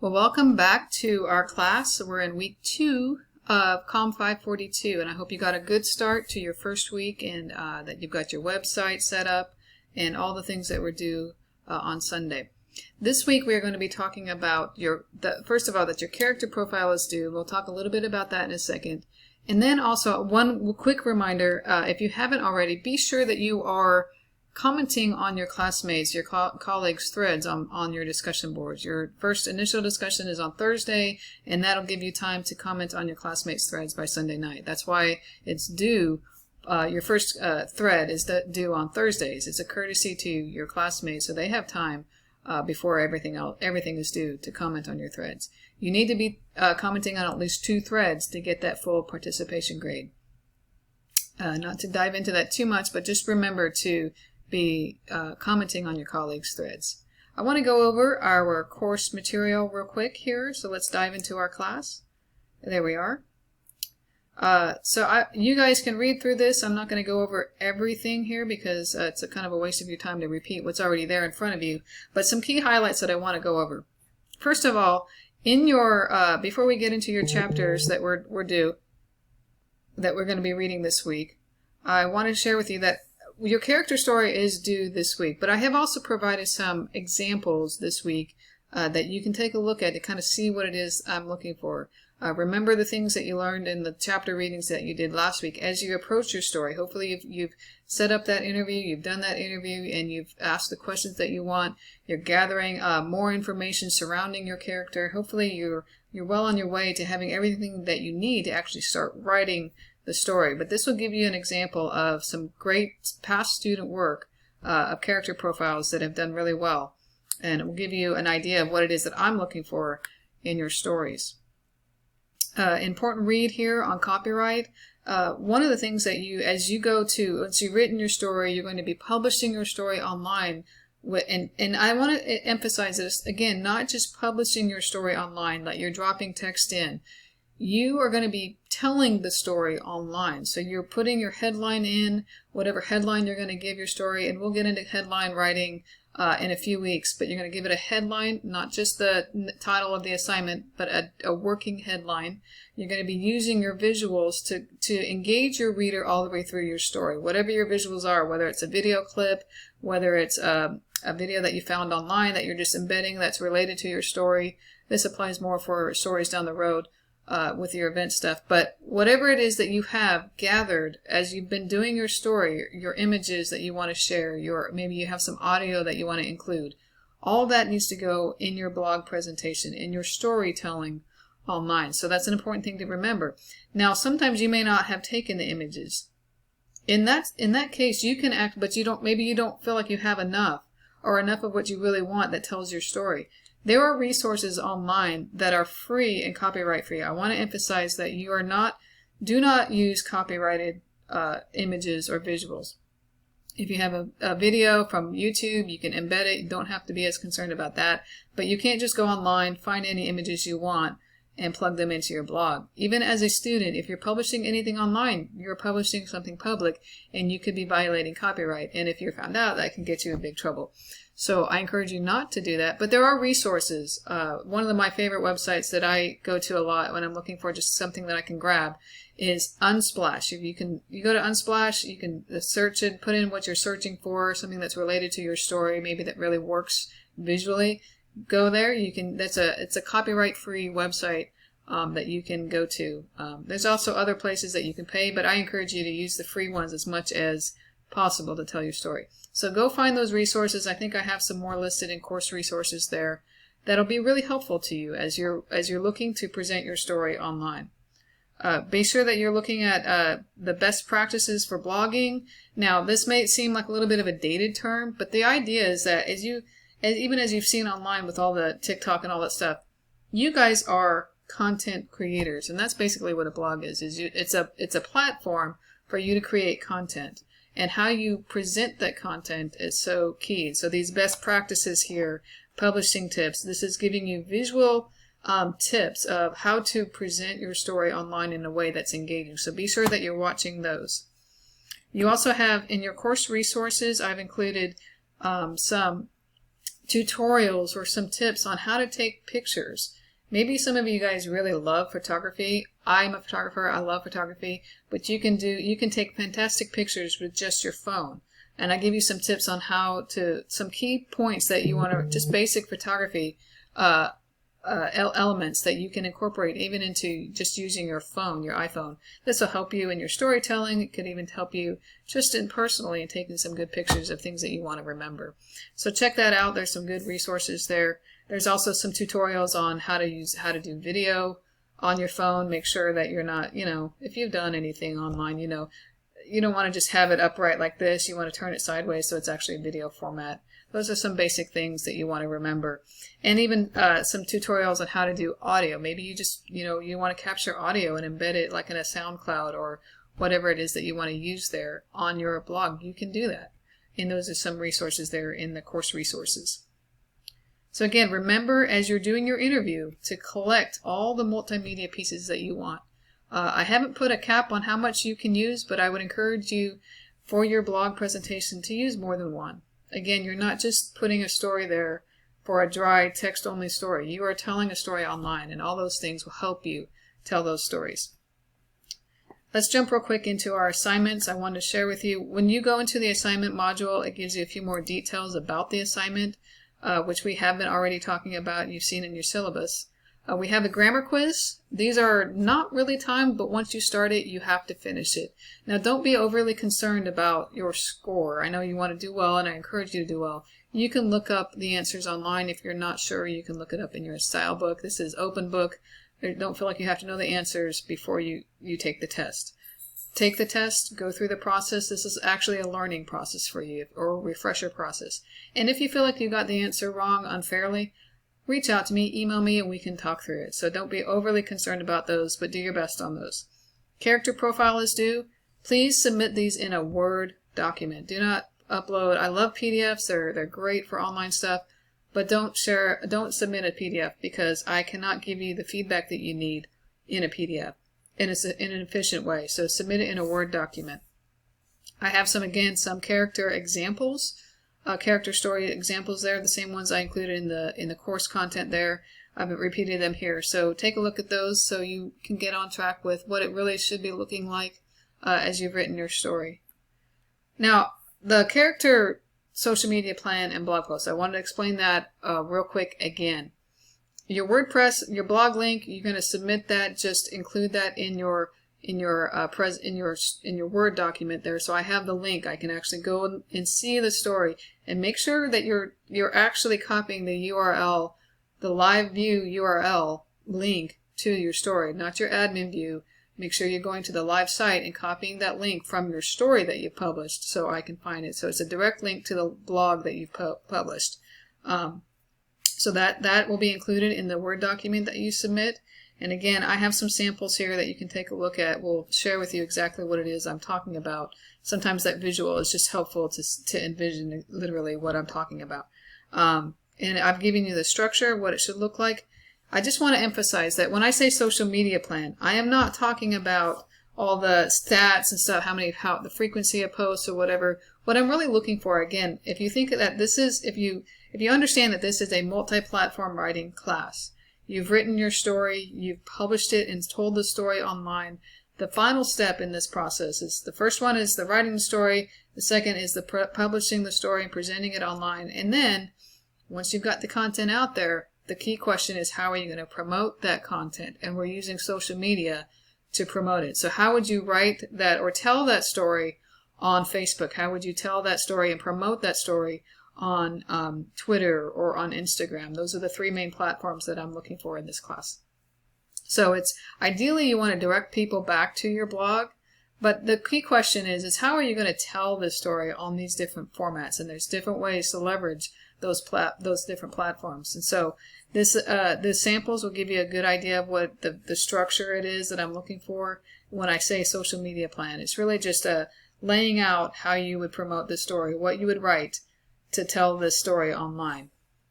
Well, welcome back to our class. We're in week 2 of COM 542, and I hope you got a good start to your first week and that you've got your website set up and all the things that were due on Sunday. This week we are going to be talking about first of all, that your character profile is due. We'll talk a little bit about that in a second. And then also one quick reminder, if you haven't already, be sure that you are commenting on your classmates, your colleagues' threads on your discussion boards. Your first initial discussion is on Thursday, and that'll give you time to comment on your classmates' threads by Sunday night. That's why it's due. Your first thread is due on Thursdays. It's a courtesy to your classmates, so they have time before everything is due to comment on your threads. You need to be commenting on at least 2 threads to get that full participation grade. Not to dive into that too much, but just remember to be commenting on your colleagues' threads. I want to go over our course material real quick here, so let's dive into our class. There we are. You guys can read through this. I'm not going to go over everything here because it's a kind of a waste of your time to repeat what's already there in front of you, but some key highlights that I want to go over. First of all, in your before we get into your chapters that we're due, that we're going to be reading this week, I want to share with you that your character story is due this week, but I have also provided some examples this week that you can take a look at to kind of see what it is I'm looking for. Remember the things that you learned in the chapter readings that you did last week as you approach your story. Hopefully you've set up that interview, you've done that interview, and you've asked the questions that you want. You're gathering more information surrounding your character. Hopefully you're well on your way to having everything that you need to actually start writing the story. But this will give you an example of some great past student work of character profiles that have done really well, and it will give you an idea of what it is that I'm looking for in your stories. Important read here on copyright. One of the things that once you've written your story, you're going to be publishing your story online. And I want to emphasize this again, not just publishing your story online, like you're dropping text in. You are going to be telling the story online. So you're putting your headline in, whatever headline you're going to give your story, and we'll get into headline writing in a few weeks, but you're going to give it a headline, not just the title of the assignment, but a working headline. You're going to be using your visuals to engage your reader all the way through your story, whatever your visuals are, whether it's a video clip, whether it's a video that you found online that you're just embedding that's related to your story. This applies more for stories down the road. With your event stuff, but whatever it is that you have gathered as you've been doing your story, your images that you want to share, maybe you have some audio that you want to include, all that needs to go in your blog presentation, in your storytelling online. So that's an important thing to remember. Now, sometimes you may not have taken the images. In that case, you can act, but maybe you don't feel like you have enough, or enough of what you really want that tells your story. There are resources online that are free and copyright free. I want to emphasize that do not use copyrighted images or visuals. If you have a video from YouTube, you can embed it. You don't have to be as concerned about that. But you can't just go online, find any images you want, and plug them into your blog. Even as a student, if you're publishing anything online, you're publishing something public, and you could be violating copyright. And if you're found out, that can get you in big trouble. So I encourage you not to do that. But there are resources. One of my favorite websites that I go to a lot when I'm looking for just something that I can grab is Unsplash. If you go to Unsplash, you can search it, put in what you're searching for, something that's related to your story, maybe that really works visually. Go there. It's a copyright-free website that you can go to. There's also other places that you can pay, but I encourage you to use the free ones as much as possible to tell your story. So go find those resources. I think I have some more listed in course resources there that'll be really helpful to you as you're looking to present your story online. Be sure that you're looking at the best practices for blogging. Now, this may seem like a little bit of a dated term, but the idea is that even as you've seen online with all the TikTok and all that stuff, you guys are content creators, and that's basically what a blog is. It's a platform for you to create content. And how you present that content is so key. So these best practices here, publishing tips, this is giving you visual tips of how to present your story online in a way that's engaging. So be sure that you're watching those. You also have in your course resources, I've included some tutorials or some tips on how to take pictures. Maybe some of you guys really love photography. I'm a photographer, I love photography, but you can take fantastic pictures with just your phone. And I give you some tips on some key points that you want to, just basic photography elements that you can incorporate even into just using your phone, your iPhone. This will help you in your storytelling. It could even help you just personally in taking some good pictures of things that you want to remember. So check that out. There's some good resources there. There's also some tutorials on how to do video on your phone. Make sure that you're not, if you've done anything online, you don't want to just have it upright like this. You want to turn it sideways so it's actually a video format. Those are some basic things that you want to remember. And even some tutorials on how to do audio. Maybe you just, you want to capture audio and embed it like in a SoundCloud or whatever it is that you want to use there on your blog. You can do that. And those are some resources there in the course resources. So again, remember as you're doing your interview to collect all the multimedia pieces that you want. I haven't put a cap on how much you can use, but I would encourage you for your blog presentation to use more than one. Again, you're not just putting a story there for a dry text-only story. You are telling a story online, and all those things will help you tell those stories. Let's jump real quick into our assignments. I wanted to share with you, when you go into the assignment module, it gives you a few more details about the assignment, which we have been already talking about. You've seen in your syllabus. We have a grammar quiz. These are not really timed, but once you start it, you have to finish it. Now, don't be overly concerned about your score. I know you want to do well, and I encourage you to do well. You can look up the answers online. If you're not sure, you can look it up in your style book. This is open book. Don't feel like you have to know the answers before you take the test. Take the test, go through the process. This is actually a learning process for you, or a refresher process. And if you feel like you got the answer wrong unfairly, reach out to me, email me, and we can talk through it. So don't be overly concerned about those, but do your best on those. Character profile is due. Please submit these in a Word document. Do not upload. I love PDFs. They're great for online stuff, but don't submit a PDF because I cannot give you the feedback that you need in a PDF in an efficient way. So submit it in a Word document. I have some character examples. Character story examples there, the same ones I included in the course content there. I've repeated them here. So take a look at those so you can get on track with what it really should be looking like as you've written your story. Now, the character social media plan and blog post, I wanted to explain that real quick again. Your WordPress, your blog link, you're going to submit that. Just include that in your Word document there. So I have the link. I can actually go and see the story, and make sure that you're actually copying the URL, the live view URL link to your story, not your admin view. Make sure you're going to the live site and copying that link from your story that you published so I can find it. So it's a direct link to the blog that you've published. So that will be included in the Word document that you submit. And again, I have some samples here that you can take a look at. We'll share with you exactly what it is I'm talking about. Sometimes that visual is just helpful to envision literally what I'm talking about. And I've given you the structure, what it should look like. I just want to emphasize that when I say social media plan, I am not talking about all the stats and stuff, how the frequency of posts or whatever. What I'm really looking for, again, if you think that this is, if you understand that this is a multi-platform writing class, you've written your story, you've published it and told the story online. The final step in this process is, the first one is the writing the story, the second is the publishing the story and presenting it online. And then, once you've got the content out there, the key question is, how are you going to promote that content? And we're using social media to promote it. So how would you write that or tell that story on Facebook? How would you tell that story and promote that story on Twitter or on Instagram? Those are the three main platforms that I'm looking for in this class. So it's ideally you want to direct people back to your blog, but the key question is how are you going to tell this story on these different formats? And there's different ways to leverage those different platforms. And so the samples will give you a good idea of what the structure it is that I'm looking for when I say social media plan. It's really just laying out how you would promote the story, what you would write to tell this story online.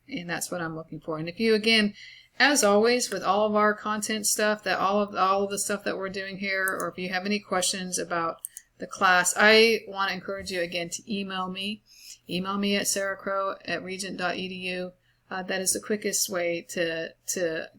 And that's what I'm looking for. And if you, again, as always, with all of our content stuff, that all of the stuff that we're doing here, or if you have any questions about the class, I want to encourage you again to email me. email me at sarahcrow@regent.edu. That is the quickest way to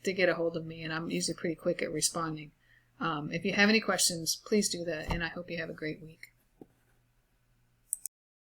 get a hold of me, and I'm usually pretty quick at responding. If you have any questions, please do that, and I hope you have a great week.